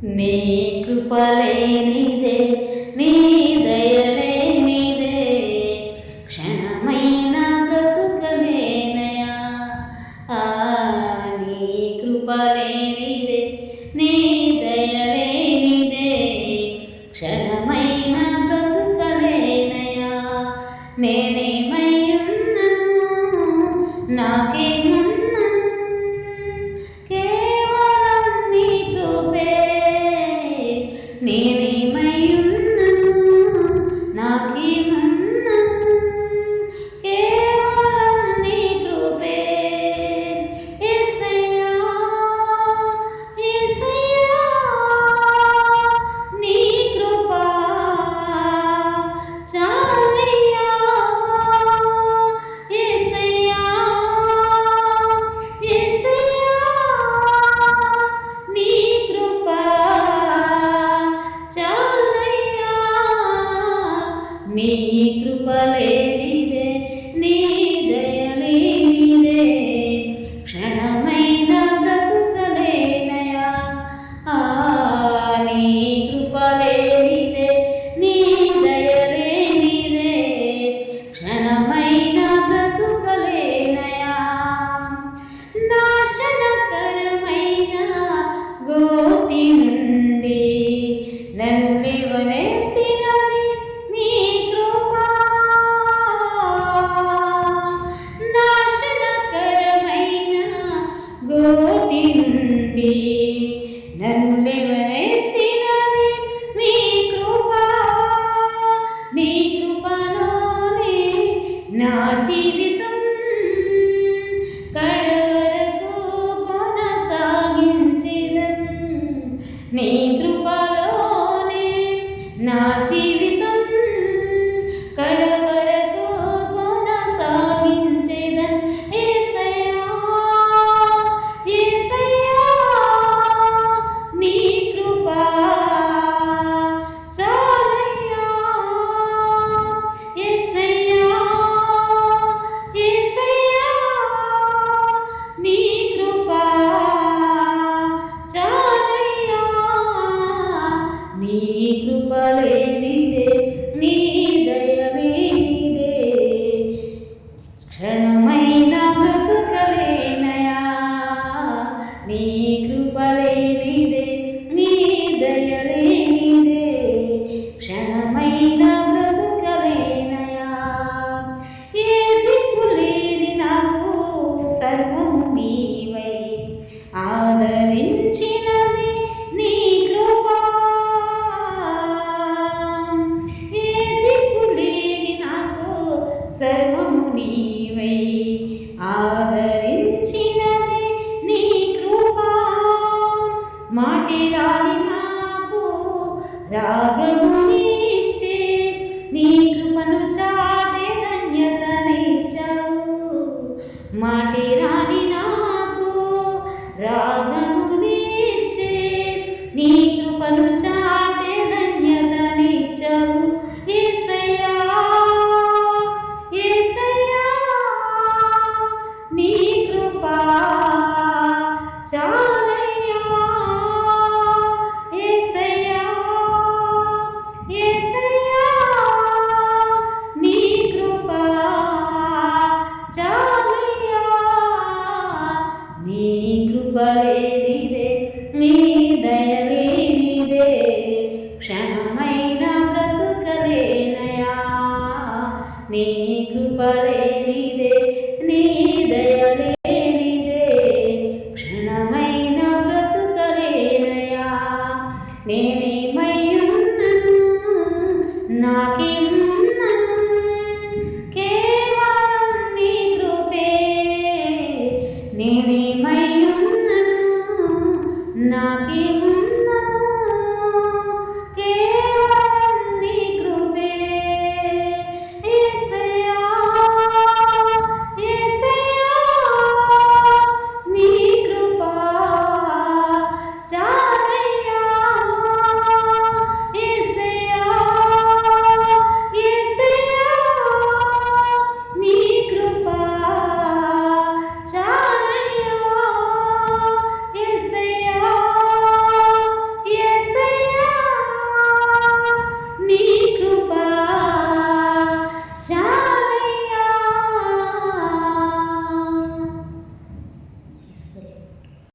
నీ కృపలేనిదే, నీ దయలేనిదే, క్షణమైన బ్రతుకలేనయా. నీ కృపలేనిదే, నీ దయలేనిదే, క్షణమైన బ్రతుకలేనయా. నేనేమయ్యున్నను, నాకేమున్నను, కేవలం నీ కృపే. నేనేమయ్యున్నను, నాకేమున్నను, కేవలం నీ కృపే. యేసయ్యా, యేసయ్యా, నీ కృప చాలయ్యా. యేసయ్యా, యేసయ్యా, నీ కృప చాలయ్యా. నీ కృప లేనిదే, నీ దయలేనిదే, క్షణమైన బ్రతుకలేనయా. నీ కృప లేనిదే, నీ దయలేనిదే, క్షణమైన బ్రతుకలేనయా. నాశనకరమైన గోతి నుండి నన్ను లేవనెత్తినది నీ కృప. నాశనకరమైన గోతి నుండి నన్ను లేవనెత్తినది నీ కృప. నీ కృపలోనే నా జీవితం కడవరకు కొనసాగించెదను. నీ కృపలోనే నా జీవితం కడవరకు కొనసాగించెదను. యేసయ్యా, యేసయ్యా, నీ కృప చాలయ్యా. యేసయ్యా, యేసయ్యా, నీ కృప చాలయ్యా. నీ కృప లేనిదే, నీ దయలేనిదే, క్షణమైన బ్రతుకలేనయా. నీ కృప లేనిదే, నీ దయలేనిదే, క్షణమైన బ్రతుకలేనయా. ఏ దిక్కు లేని నాకు సర్వము నీవై ఆదరించినది నీ కృప. ఏ దిక్కు లేని నాకు సర్వము నీవై ఆదరించినది నీ కృప. మాటిరాని నాకు రాగమునిచ్చే నీ కృపను చాటే ధన్యతనిచ్చావు. మాటిరాని నాకు రాగమునిచ్చే నీ కృపను చాటే ధన్యతనిచ్చావు. యేసయ్యా, యేసయ్యా, నీ కృప చాలయ్యా. యేసయ్యా, యేసయ్యా, నీ కృప చాలయ్యా. నీ కృప లేనిదే, నీ దయలేనిదే, క్షణమైన బ్రతుకలేనయా. నీ కృప లేనిదే, నీ దయలేనిదే, క్షణమైన బ్రతుకలేనయా. నేనేమయ్యున్నను, నాకేమున్నను, కేవలం నీ కృపే. నేనేమయ్యున్నను, నాకేమున్నను,